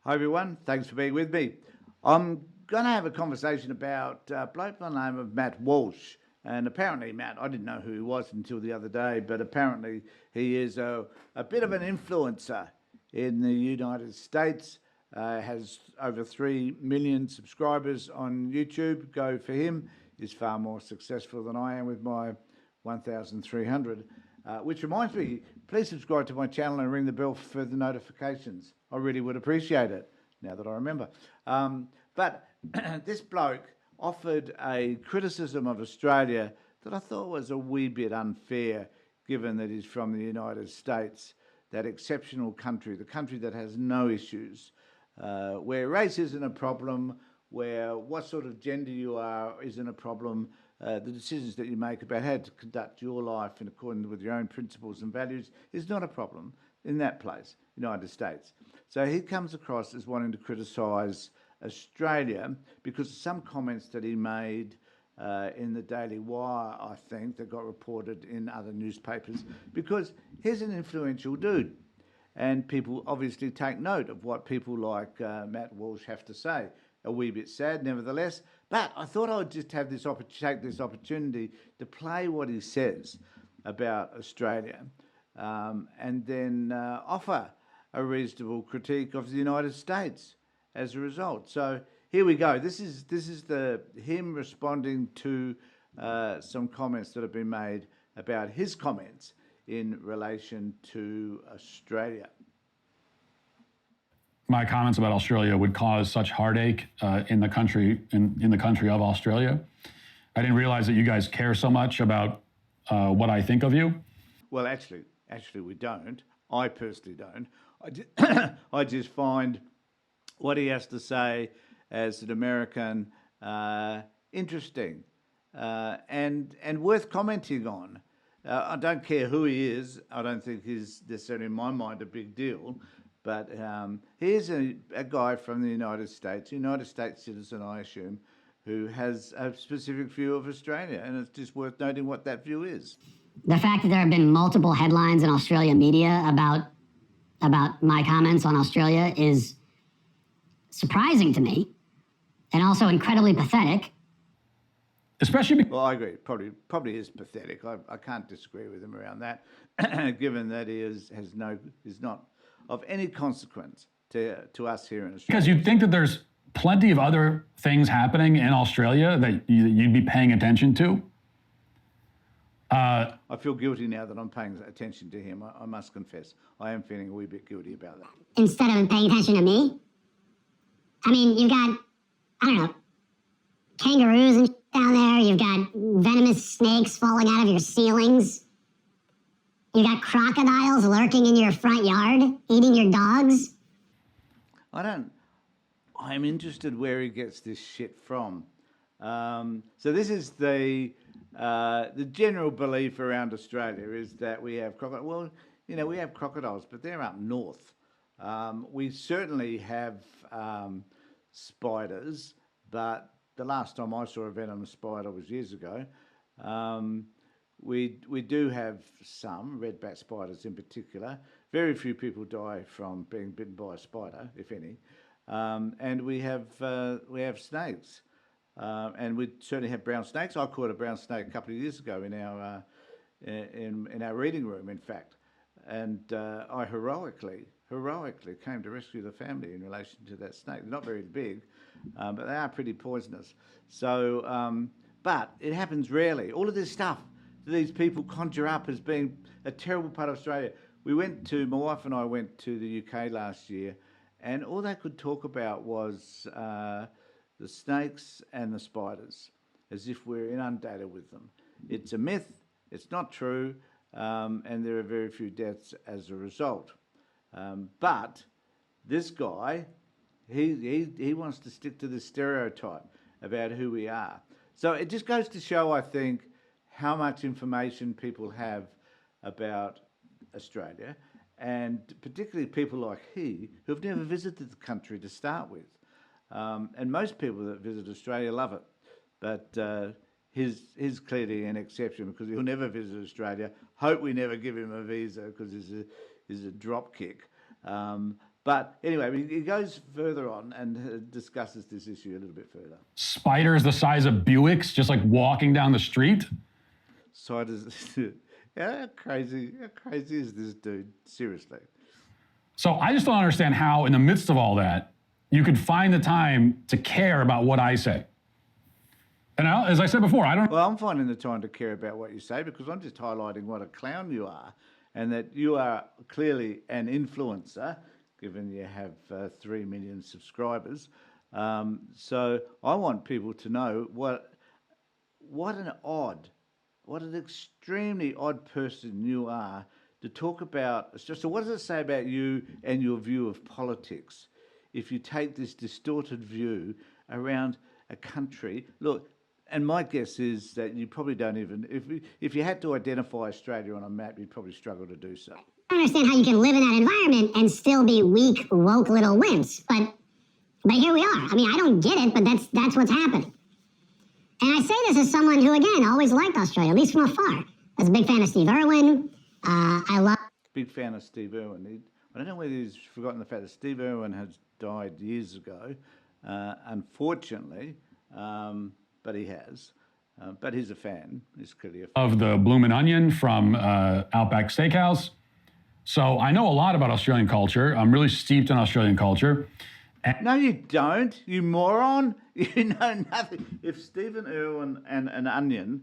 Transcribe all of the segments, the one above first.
Hi everyone, thanks for being with me. I'm going to have a conversation about a bloke by the name of Matt Walsh. And apparently, Matt, I didn't know who he was until the other day, but apparently he is a bit of an influencer in the United States. Has over 3 million subscribers on YouTube. Go for him. He's far more successful than I am with my 1,300. Which reminds me, please subscribe to my channel and ring the bell for further notifications. I really would appreciate it, now that I remember. But this bloke offered a criticism of Australia that I thought was a wee bit unfair, given that he's from the United States, that exceptional country, the country that has no issues, where race isn't a problem, where what sort of gender you are isn't a problem, the decisions that you make about how to conduct your life in accordance with your own principles and values is not a problem in that place, United States. So he comes across as wanting to criticise Australia because of some comments that he made in the Daily Wire, I think, that got reported in other newspapers, because he's an influential dude. And people obviously take note of what people like Matt Walsh have to say. A wee bit sad, nevertheless. But I thought I would just have take this opportunity to play what he says about Australia, and then offer a reasonable critique of the United States as a result. So here we go. This is him responding to some comments that have been made about his comments in relation to Australia. My comments about Australia would cause such heartache in the country of Australia. I didn't realize that you guys care so much about what I think of you. Well, actually, we don't. I personally don't. I just find what he has to say as an American interesting and worth commenting on. I don't care who he is. I don't think he's necessarily, in my mind, a big deal. But here's a guy from the United States citizen, I assume, who has a specific view of Australia, and it's just worth noting what that view is. The fact that there have been multiple headlines in Australian media about my comments on Australia is surprising to me, and also incredibly pathetic. Especially well, I agree. Probably is pathetic. I can't disagree with him around that, given that he is not of any consequence to us here in Australia. Because you'd think that there's plenty of other things happening in Australia that you'd be paying attention to. I feel guilty now that I'm paying attention to him. I must confess. I am feeling a wee bit guilty about that. Instead of paying attention to me, I mean, you've got, I don't know, kangaroos and down there. You've got venomous snakes falling out of your ceilings. You got crocodiles lurking in your front yard, eating your dogs. I'm interested where he gets this shit from. So this is the general belief around Australia is that we have crocodiles. Well, we have crocodiles, but they're up north. We certainly have spiders, but the last time I saw a venomous spider was years ago. We do have some redback spiders in particular. Very few people die from being bitten by a spider, if any. And we have snakes, and we certainly have brown snakes. I caught a brown snake a couple of years ago in our in our reading room, in fact, and I heroically came to rescue the family in relation to that snake. They're not very big, but they are pretty poisonous. So, but it happens rarely. All of this stuff that these people conjure up as being a terrible part of Australia. My wife and I went to the UK last year, and all they could talk about was the snakes and the spiders, as if we're inundated with them. It's a myth, it's not true, and there are very few deaths as a result. But this guy, he wants to stick to this stereotype about who we are. So it just goes to show, I think, how much information people have about Australia, and particularly people like he, who have never visited the country to start with. And most people that visit Australia love it. But he's clearly an exception because he'll never visit Australia. Hope we never give him a visa because he's a drop kick. But anyway, he goes further on and discusses this issue a little bit further. Spiders the size of Buicks just like walking down the street. So how crazy is this dude? Seriously. So I just don't understand how, in the midst of all that, you could find the time to care about what I say. And as I said before, I don't. Well, I'm finding the time to care about what you say because I'm just highlighting what a clown you are, and that you are clearly an influencer, given you have 3 million subscribers. So I want people to know what an extremely odd person you are to talk about. So what does it say about you and your view of politics if you take this distorted view around a country? Look, and my guess is that you probably don't even, if you had to identify Australia on a map, you'd probably struggle to do so. I don't understand how you can live in that environment and still be weak, woke little wimps. But here we are. I mean, I don't get it, but that's what's happening. And I say this as someone who, again, always liked Australia, at least from afar. I was a big fan of Steve Irwin. I love... Big fan of Steve Irwin. I don't know whether he's forgotten the fact that Steve Irwin has died years ago, unfortunately, but he has. But he's a fan. He's clearly a fan. Of the Bloomin' Onion from Outback Steakhouse. So I know a lot about Australian culture. I'm really steeped in Australian culture. No, you don't, you moron. You know nothing. If Stephen Irwin and an onion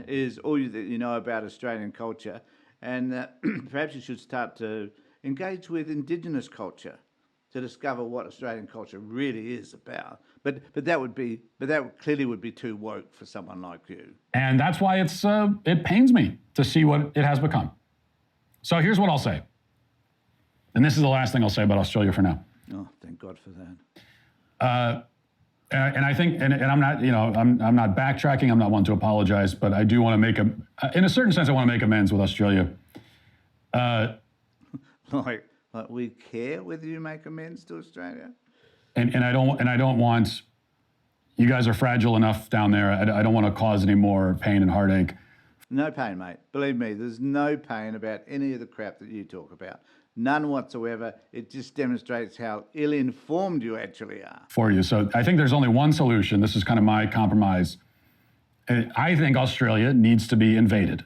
is all you know about Australian culture, and perhaps you should start to engage with Indigenous culture to discover what Australian culture really is about. But that clearly would be too woke for someone like you. And that's why it pains me to see what it has become. So here's what I'll say. And this is the last thing I'll say about Australia for now. Oh, thank God for that. And I think, and I'm not, I'm not backtracking. I'm not one to apologize, but I do want to make in a certain sense, I want to make amends with Australia. Like we care whether you make amends to Australia. And I don't want, you guys are fragile enough down there. I don't want to cause any more pain and heartache. No pain, mate. Believe me, there's no pain about any of the crap that you talk about. None whatsoever. It just demonstrates how ill-informed you actually are. For you. So I think there's only one solution. This is kind of my compromise. I think Australia needs to be invaded.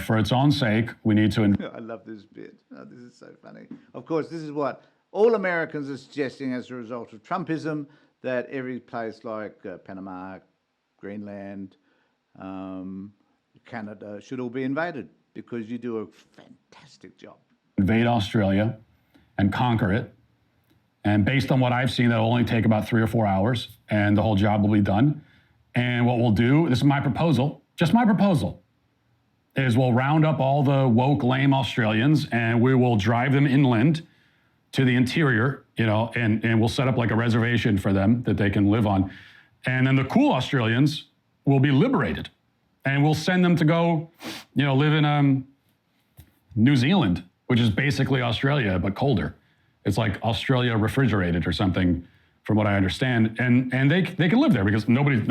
For its own sake, we need to... I love this bit. Oh, this is so funny. Of course, this is what all Americans are suggesting as a result of Trumpism, that every place like Panama, Greenland, Canada should all be invaded because you do a fantastic job. Invade Australia and conquer it. And based on what I've seen, that'll only take about 3 or 4 hours and the whole job will be done. And what we'll do, this is my proposal, just my proposal, is we'll round up all the woke, lame Australians and we will drive them inland to the interior, and we'll set up like a reservation for them that they can live on. And then the cool Australians will be liberated and we'll send them to go, live in New Zealand, which is basically Australia, but colder. It's like Australia refrigerated or something, from what I understand. And they can live there because nobody.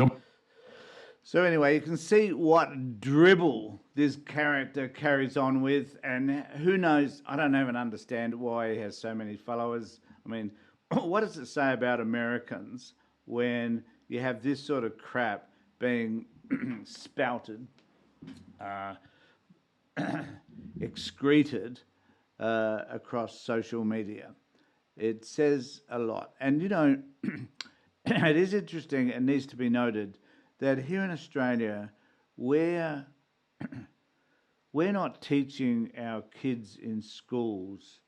So anyway, you can see what dribble this character carries on with, and who knows, I don't even understand why he has so many followers. I mean, what does it say about Americans when you have this sort of crap being spouted, excreted across social media? It says a lot. And, it is interesting and needs to be noted that here in Australia, we're not teaching our kids in schools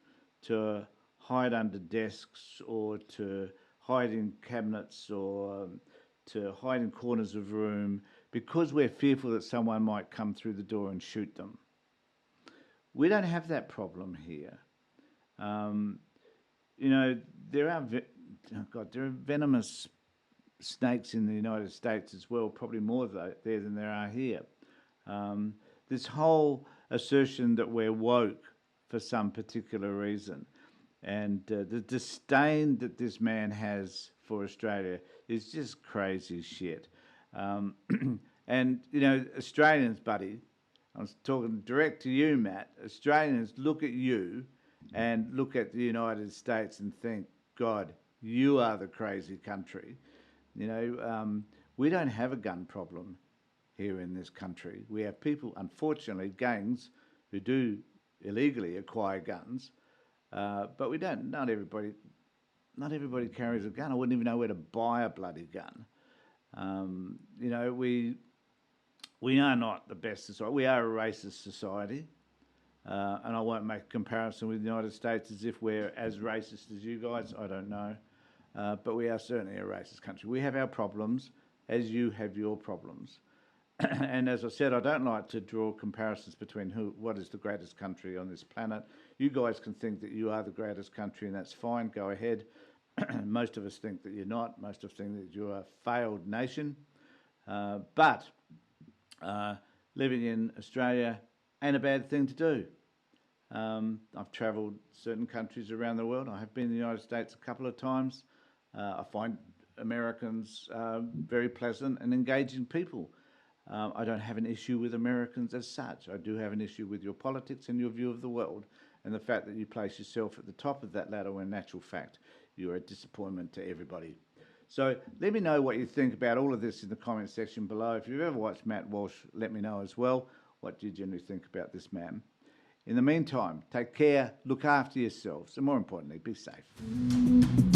to hide under desks or to hide in cabinets or to hide in corners of room because we're fearful that someone might come through the door and shoot them. We don't have that problem here. There are venomous snakes in the United States as well, probably more there than there are here. This whole assertion that we're woke for some particular reason and the disdain that this man has for Australia is just crazy shit. And, Australians, buddy, I was talking direct to you, Matt, Australians look at you and look at the United States and think, God, you are the crazy country. We don't have a gun problem here in this country. We have people, unfortunately, gangs who do illegally acquire guns, but we don't. Not everybody carries a gun. I wouldn't even know where to buy a bloody gun. We are not the best society. We are a racist society, and I won't make a comparison with the United States as if we're as racist as you guys. I don't know, but we are certainly a racist country. We have our problems, as you have your problems. And as I said, I don't like to draw comparisons between what is the greatest country on this planet. You guys can think that you are the greatest country, and that's fine. Go ahead. Most of us think that you're not. Most of us think that you're a failed nation. But living in Australia ain't a bad thing to do. I've travelled certain countries around the world. I have been in the United States a couple of times. I find Americans very pleasant and engaging people. I don't have an issue with Americans as such. I do have an issue with your politics and your view of the world, and the fact that you place yourself at the top of that ladder when in actual fact you're a disappointment to everybody. So let me know what you think about all of this in the comment section below. If you've ever watched Matt Walsh, let me know as well. What do you generally think about this man? In the meantime, take care, look after yourselves, and more importantly, be safe.